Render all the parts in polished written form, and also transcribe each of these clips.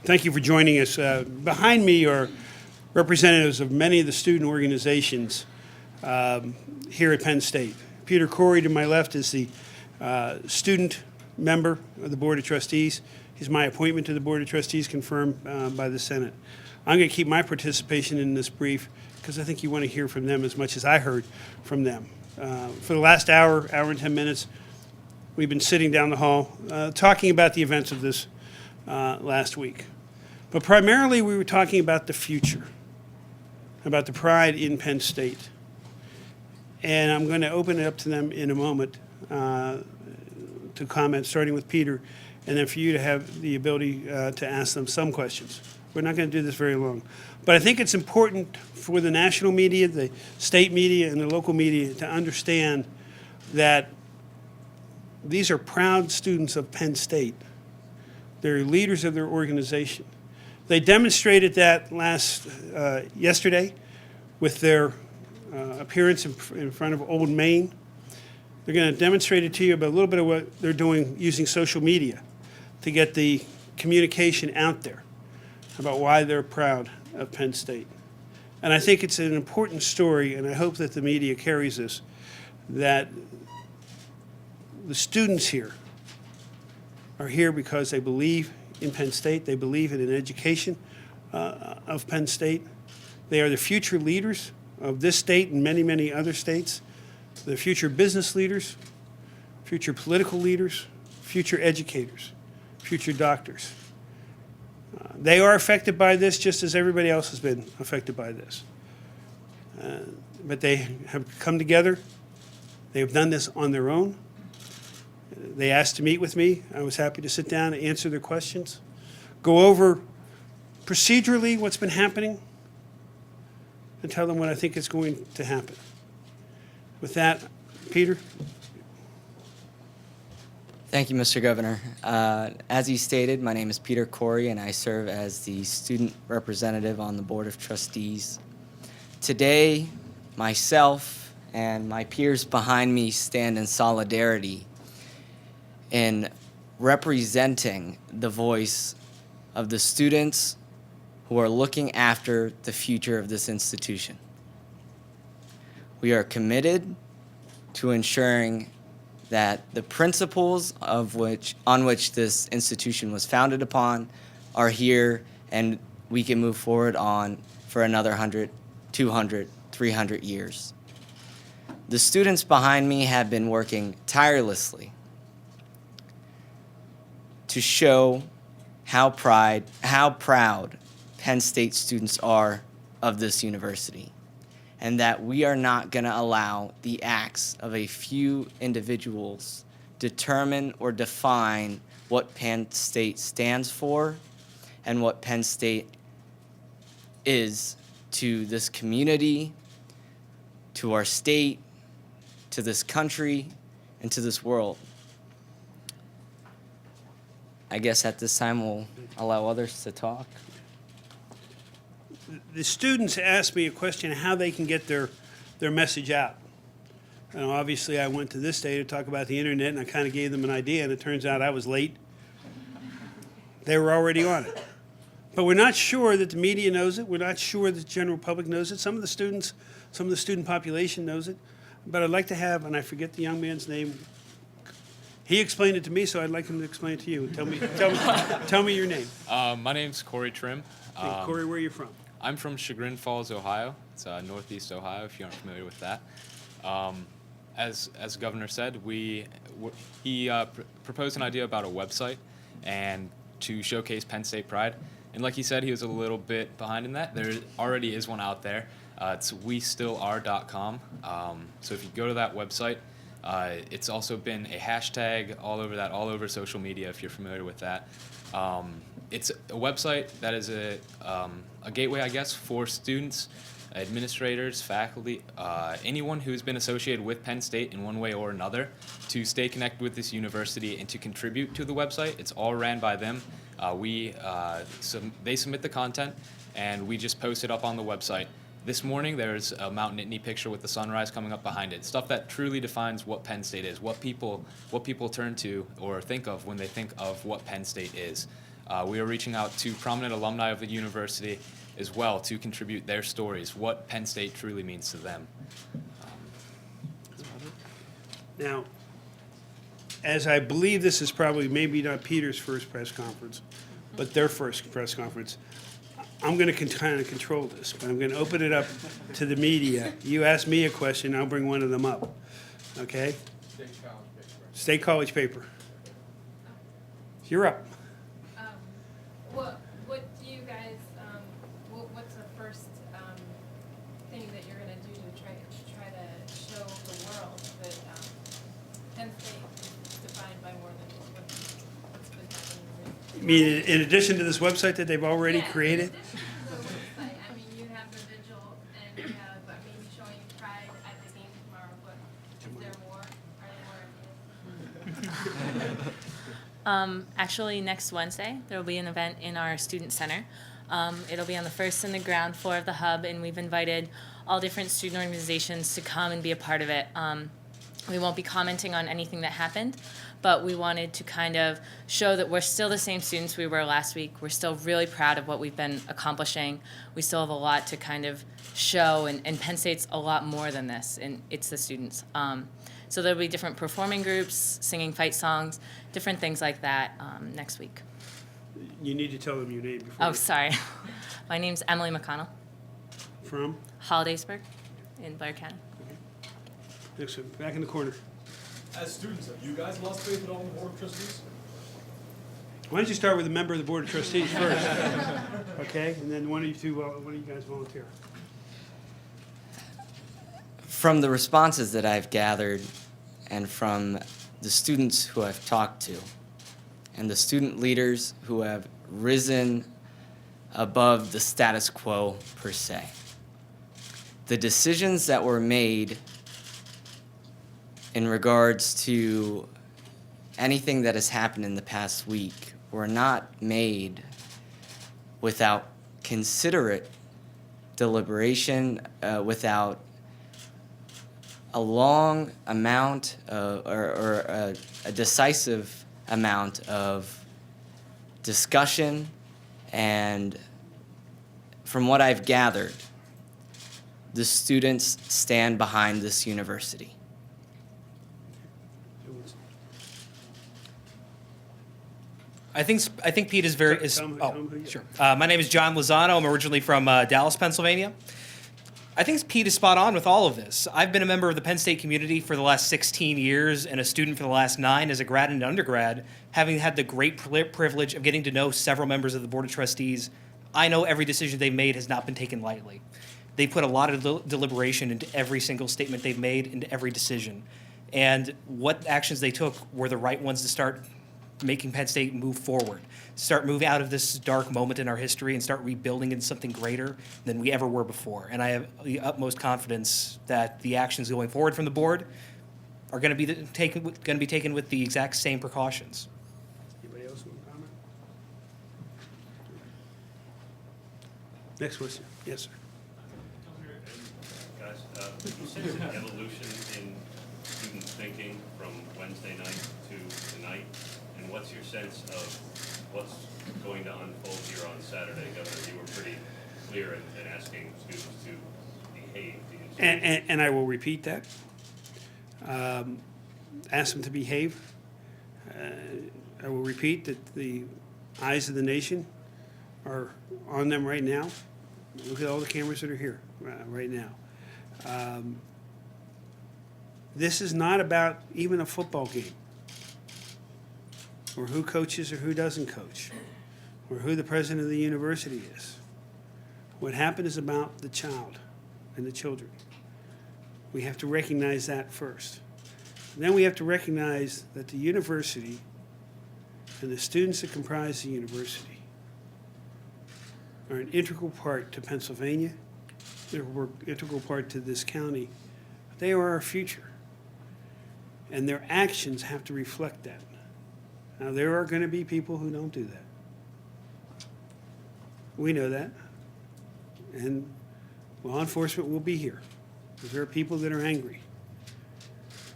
Thank you for joining us. Behind me are representatives of many of the student organizations here at Penn State. Peter Corey to my left is the student member of the Board of Trustees. He's my appointment to the Board of Trustees confirmed by the Senate. I'm going to keep my participation in this brief because I think you want to hear from them as much as I heard from them. For the last hour and 10 minutes, we've been sitting down the hall talking about the events of this last week. But primarily we were talking about the future, about the pride in Penn State. And I'm going to open it up to them in a moment to comment, starting with Peter, and then for you to have the ability to ask them some questions. We're not going to do this very long. But I think it's important for the national media, the state media, and the local media to understand that these are proud students of Penn State. They're leaders of their organization. They demonstrated that yesterday with their appearance in front of Old Main. They're going to demonstrate it to you about a little bit of what they're doing using social media to get the communication out there about why they're proud of Penn State. And I think it's an important story, and I hope that the media carries this, that the students here are here because they believe in Penn State. They believe in an education of Penn State. They are the future leaders of this state and many, many other states. The future business leaders, future political leaders, future educators, future doctors. They are affected by this just as everybody else has been affected by this. But they have come together. They have done this on their own. They asked to meet with me. I was happy to sit down and answer their questions, go over procedurally what's been happening, and tell them what I think is going to happen. With that, Peter. Thank you, Mr. Governor. As he stated, my name is Peter Corey, and I serve as the student representative on the Board of Trustees. Today, myself and my peers behind me stand in solidarity in representing the voice of the students who are looking after the future of this institution. We are committed to ensuring that the principles on which this institution was founded upon are here, and we can move forward on for another 100, 200, 300 years. The students behind me have been working tirelessly to show how proud Penn State students are of this university, and that we are not going to allow the acts of a few individuals determine or define what Penn State stands for and what Penn State is to this community, to our state, to this country, and to this world. I guess at this time we'll allow others to talk. The students asked me a question how they can get their message out. And obviously I went to this day to talk about the internet, and I kind of gave them an idea, and it turns out I was late. They were already on it. But we're not sure that the media knows it. We're not sure that the general public knows it. Some of the student population knows it. But I'd like to have, and I forget the young man's name. He explained it to me, so I'd like him to explain it to you. Tell me your name. My name's Corey Trim. Hey, Corey, where are you from? I'm from Chagrin Falls, Ohio. It's northeast Ohio, if you aren't familiar with that. As the governor said, he proposed an idea about a website and to showcase Penn State pride. And like he said, he was a little bit behind in that. There already is one out there. It's westillare.com. So if you go to that website, it's also been a hashtag all over social media, if you're familiar with that. It's a website that is a gateway, I guess, for students, administrators, faculty, anyone who's been associated with Penn State in one way or another to stay connected with this university and to contribute to the website. It's all ran by them. They submit the content, and we just post it up on the website. This morning, there's a Mount Nittany picture with the sunrise coming up behind it. Stuff that truly defines what Penn State is, what people turn to or think of when they think of what Penn State is. We are reaching out to prominent alumni of the university as well to contribute their stories, what Penn State truly means to them. Now, as I believe this is probably maybe not Peter's first press conference, but their first press conference, I'm going to kind of control this, but I'm going to open it up to the media. You ask me a question, I'll bring one of them up. Okay? State college paper. You're up. What do you guys, what's the first thing that you're going to do to try to show the world that Penn State is defined by more than just what's been happening recently? You mean in addition to this website that they've already Yeah, created? in addition to the website, I mean, you have the vigil and you have, showing pride at the game tomorrow, but is there more? Are there more ideas? Actually, next Wednesday, there will be an event in our student center. It'll be on the first and the ground floor of the hub, and we've invited all different student organizations to come and be a part of it. We won't be commenting on anything that happened, but we wanted to kind of show that we're still the same students we were last week. We're still really proud of what we've been accomplishing. We still have a lot to kind of show, and Penn State's a lot more than this, and it's the students. So there'll be different performing groups, singing fight songs, different things like that next week. You need to tell them your name before. Oh, sorry. My name's Emily McConnell, From? Hollidaysburg in Blair County. Next one, back in the corner. As students, have you guys lost faith at all in the Board of Trustees? Why don't you start with a member of the Board of Trustees first? Okay, and then one of you guys volunteer. From the responses that I've gathered and from the students who I've talked to and the student leaders who have risen above the status quo per se, the decisions that were made in regards to anything that has happened in the past week were not made without considerate deliberation, without a long amount or a decisive amount of discussion, and from what I've gathered, the students stand behind this university. I think Pete is very. Tell 'em who you are. Sure. My name is John Lozano. I'm originally from Dallas, Pennsylvania. I think Pete is spot on with all of this. I've been a member of the Penn State community for the last 16 years and a student for the last 9 as a grad and undergrad, having had the great privilege of getting to know several members of the Board of Trustees. I know every decision they've made has not been taken lightly. They put a lot of deliberation into every single statement they've made, into every decision. And what actions they took were the right ones to start making Penn State move forward, start moving out of this dark moment in our history and start rebuilding into something greater than we ever were before. And I have the utmost confidence that the actions going forward from the board are going to be taken with the exact same precautions. Anybody else want to comment? Next question. Yes, sir. Guys, you sense an evolution in student thinking from Wednesday night to tonight? And what's your sense of what's going to unfold here on Saturday? Governor, you were pretty clear in asking students to behave. And I will repeat that. Ask them to behave. I will repeat that the eyes of the nation are on them right now. Look at all the cameras that are here right now. This is not about even a football game, or who coaches or who doesn't coach, or who the president of the university is. What happened is about the child and the children. We have to recognize that first. And then we have to recognize that the university and the students that comprise the university are an integral part to Pennsylvania. They're an integral part to this county. They are our future. And their actions have to reflect that. Now, there are going to be people who don't do that. We know that. And law enforcement will be here, because there are people that are angry.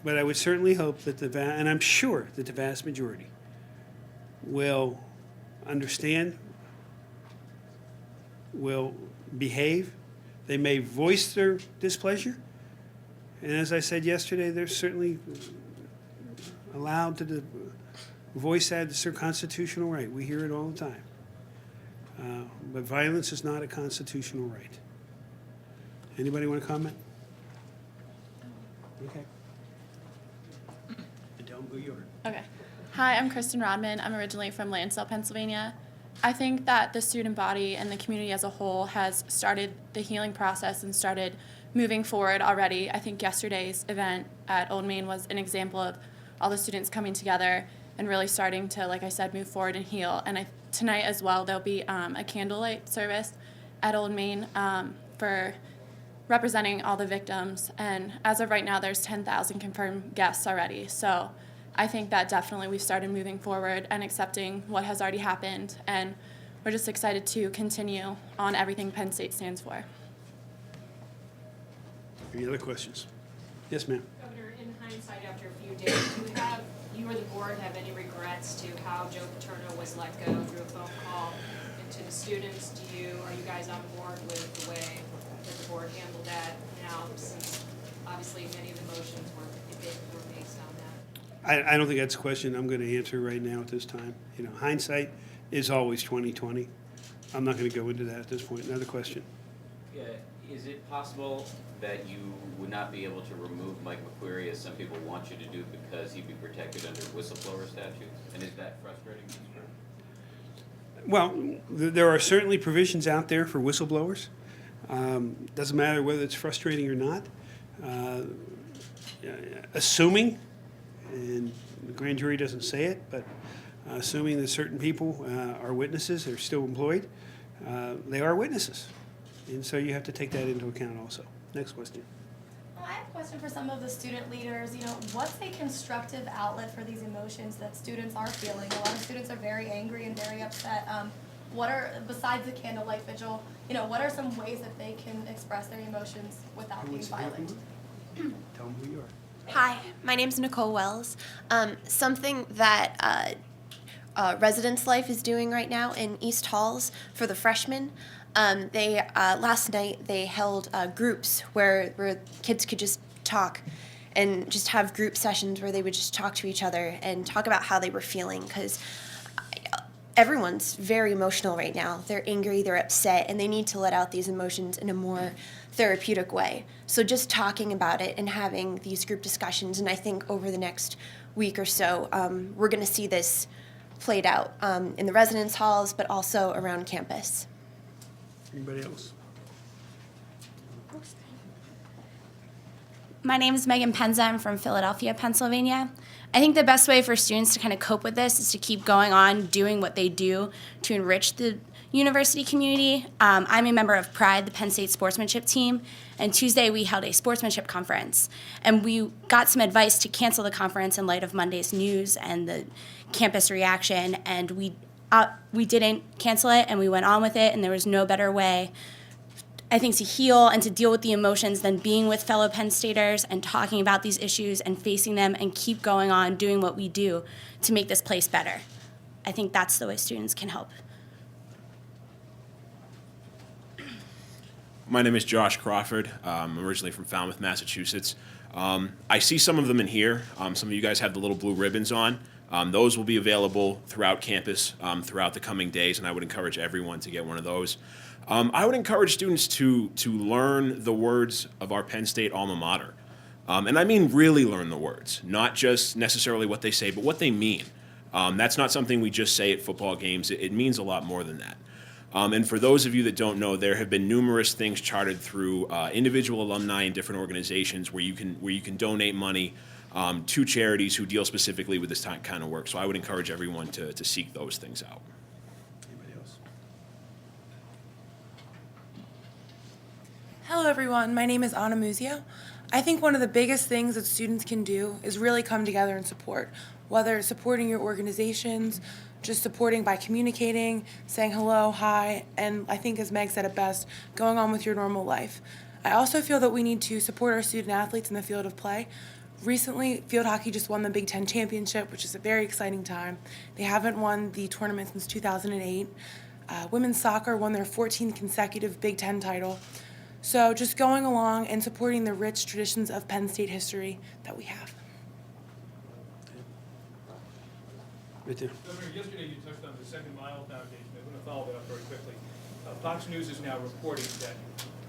But I would certainly hope that and I'm sure that the vast majority will understand, will behave. They may voice their displeasure. And as I said yesterday, they're certainly allowed to voice that. It's their constitutional right. We hear it all the time. But violence is not a constitutional right. Anybody want to comment? Okay. And tell them who you are. Okay. Hi, I'm Kristen Rodman. I'm originally from Lansdale, Pennsylvania. I think that the student body and the community as a whole has started the healing process and started moving forward already. I think yesterday's event at Old Main was an example of all the students coming together and really starting to, like I said, move forward and heal. And tonight as well, there'll be a candlelight service at Old Main for representing all the victims. And as of right now, there's 10,000 confirmed guests already. So I think that definitely we've started moving forward and accepting what has already happened. And we're just excited to continue on everything Penn State stands for. Any other questions? Yes, ma'am. Governor, in hindsight, after a few days, do you or the board have any regrets to how Joe Paterno was let go through a phone call? And to the students, are you guys on board with the way that the board handled that now, since obviously many of the motions were based on that? I don't think that's a question I'm going to answer right now at this time. You know, hindsight is always 20/20. I'm not going to go into that at this point. Another question. Yeah, is it possible that you would not be able to remove Mike McQuarrie, as some people want you to do, because he'd be protected under whistleblower statutes? And is that frustrating? Well, there are certainly provisions out there for whistleblowers. Doesn't matter whether it's frustrating or not. Assuming, and the grand jury doesn't say it, but assuming that certain people are witnesses, they're still employed, they are witnesses. And so you have to take that into account also. Next question. Well, I have a question for some of the student leaders. You know, what's a constructive outlet for these emotions that students are feeling? A lot of students are very angry and very upset. What are, besides the candlelight vigil, you know, what are some ways that they can express their emotions without being violent? Tell them who you are. Hi, my name's Nicole Wells. Something that Residence Life is doing right now in East Halls for the freshmen. They last night they held groups where kids could just talk and just have group sessions where they would just talk to each other and talk about how they were feeling, because everyone's very emotional right now. They're angry, they're upset, and they need to let out these emotions in a more therapeutic way. So just talking about it and having these group discussions, and I think over the next week or so, we're going to see this played out in the residence halls, but also around campus. Anybody else? My name is Megan Penza. I'm from Philadelphia, Pennsylvania. I think the best way for students to kind of cope with this is to keep going on doing what they do to enrich the university community. I'm a member of Pride, the Penn State sportsmanship team, and Tuesday we held a sportsmanship conference. And we got some advice to cancel the conference in light of Monday's news and the campus reaction, and we didn't cancel it, and we went on with it, and there was no better way, I think, to heal and to deal with the emotions than being with fellow Penn Staters and talking about these issues and facing them and keep going on doing what we do to make this place better. I think that's the way students can help. My name is Josh Crawford. I'm originally from Falmouth, Massachusetts. I see some of them in here. Some of you guys have the little blue ribbons on. Those will be available throughout campus throughout the coming days, and I would encourage everyone to get one of those. I would encourage students to learn the words of our Penn State alma mater. And I mean really learn the words, not just necessarily what they say, but what they mean. That's not something we just say at football games. It means a lot more than that. And for those of you that don't know, there have been numerous things charted through individual alumni in different organizations where you can donate money to charities who deal specifically with this kind of work. So I would encourage everyone to seek those things out. Anybody else? Hello everyone, my name is Anna Muzio. I think one of the biggest things that students can do is really come together and support, whether it's supporting your organizations, just supporting by communicating, saying hello, hi, and I think as Meg said it best, going on with your normal life. I also feel that we need to support our student athletes in the field of play. Recently, field hockey just won the Big Ten championship, which is a very exciting time. They haven't won the tournament since 2008. Women's soccer won their 14th consecutive Big Ten title. So just going along and supporting the rich traditions of Penn State history that we have. Right there. Governor, yesterday you touched on the Second Mile Foundation. I want to follow that up very quickly. Fox News is now reporting that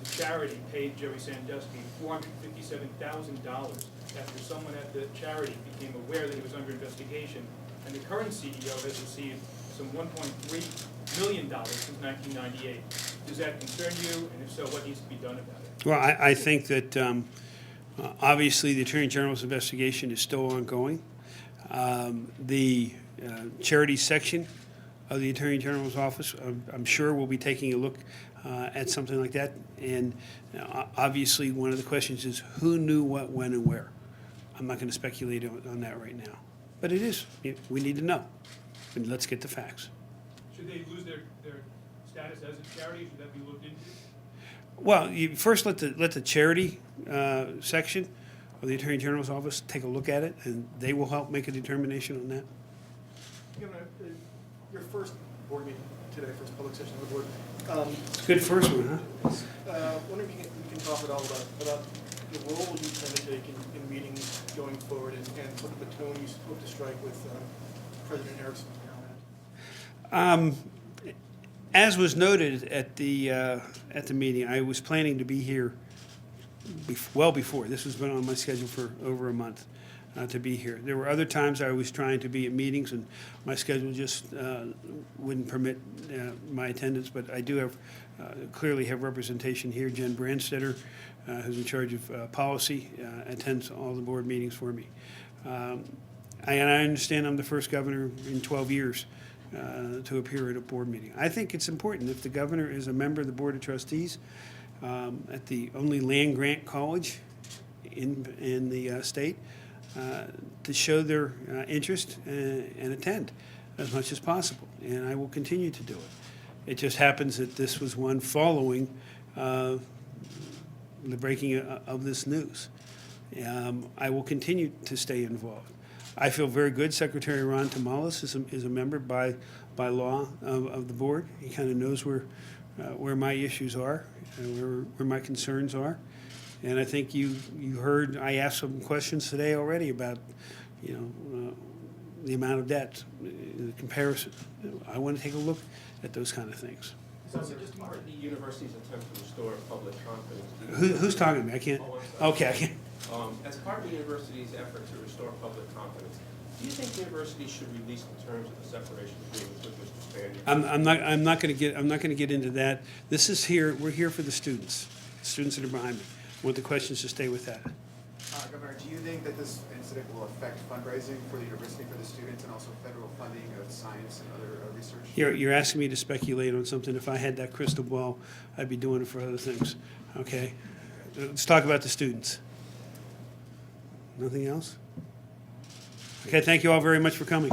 the charity paid Jerry Sandusky $457,000 after someone at the charity became aware that he was under investigation, and the current CEO has received some $1.3 million since 1998. Does that concern you, and if so, what needs to be done about it? Well, I think that obviously the Attorney General's investigation is still ongoing. The charity section of the Attorney General's office, I'm sure will be taking a look at something like that. And obviously, one of the questions is who knew what, when, and where. I'm not going to speculate on that right now. But it is, we need to know. And let's get the facts. Should they lose their status as a charity? Should that be looked into? Well, you first let the charity section of the Attorney General's office take a look at it, and they will help make a determination on that. Governor, your first board meeting today, first public session of the board. Good first one, huh? Wondering if you can talk at all about the role you plan to take in meetings going forward, and sort of the tone you hope to strike with President Erickson on that. As was noted at the meeting, I was planning to be here well before. This has been on my schedule for over a month to be here. There were other times I was trying to be at meetings, and my schedule just wouldn't permit my attendance. But I do have clearly have representation here. Jen Brandstetter, who's in charge of policy, attends all the board meetings for me. And I understand I'm the first governor in 12 years to appear at a board meeting. I think it's important if the governor is a member of the Board of Trustees at the only land-grant college in the state, to show their interest and attend as much as possible. And I will continue to do it. It just happens that this was one following the breaking of this news. I will continue to stay involved. I feel very good. Secretary Ron Tamales is a member by law of the board. He kind of knows where my issues are and where my concerns are. And I think you heard I asked some questions today already about the amount of debt, the comparison. I want to take a look at those kind of things. So just part of the university's attempt to restore public confidence. Who's talking to me? I can't. Okay, I can't. As part of the university's effort to restore public confidence, do you think the university should release the terms of the separation agreement with Mr. Spanier? I'm not going to get into that. This is here. We're here for the students that are behind me. I want the questions to stay with that. Governor, do you think that this incident will affect fundraising for the university for the students and also federal funding of science and other research? You're asking me to speculate on something. If I had that crystal ball, I'd be doing it for other things. Okay? Let's talk about the students. Nothing else? Okay, thank you all very much for coming.